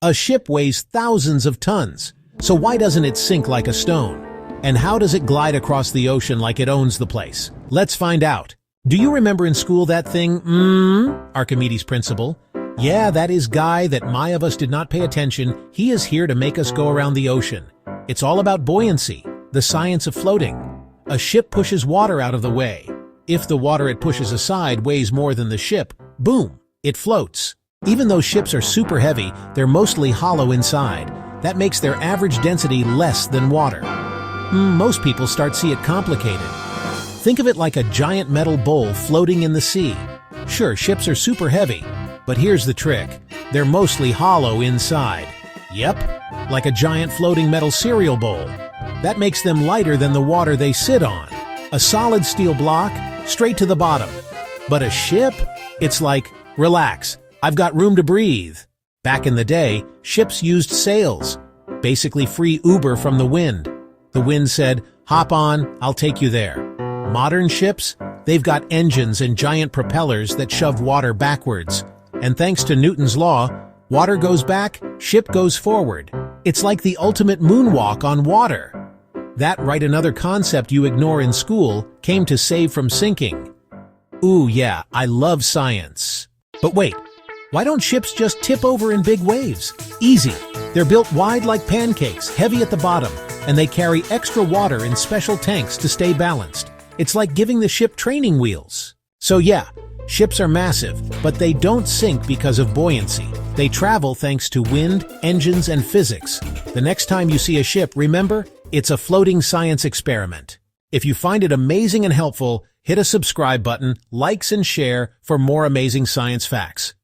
A ship weighs thousands of tons, so why doesn't it sink like a stone? And how does it glide across the ocean like it owns the place? Let's find out. Do you remember in school that thing, Archimedes Principle? Yeah, that is guy that my of us did not pay attention. He is here to make us go around the ocean. It's all about buoyancy, the science of floating. A ship pushes water out of the way. If the water it pushes aside weighs more than the ship, boom, it floats. Even though ships are super heavy, they're mostly hollow inside. That makes their average density less than water. Most people see it complicated. Think of it like a giant metal bowl floating in the sea. Sure, ships are super heavy, but here's the trick. They're mostly hollow inside. Yep, like a giant floating metal cereal bowl. That makes them lighter than the water they sit on. A solid steel block, straight to the bottom. But a ship? It's like, relax, I've got room to breathe. Back in the day, ships used sails, basically free Uber from the wind. The wind said, hop on, I'll take you there. Modern ships? They've got engines and giant propellers that shove water backwards. And thanks to Newton's law, water goes back, ship goes forward. It's like the ultimate moonwalk on water. That right, another concept you ignore in school came to save from sinking. Ooh yeah, I love science. But wait, why don't ships just tip over in big waves? Easy. They're built wide like pancakes, heavy at the bottom, and they carry extra water in special tanks to stay balanced. It's like giving the ship training wheels. So yeah, ships are massive, but they don't sink because of buoyancy. They travel thanks to wind, engines, and physics. The next time you see a ship, remember, it's a floating science experiment. If you find it amazing and helpful, hit a subscribe button, likes and share for more amazing science facts.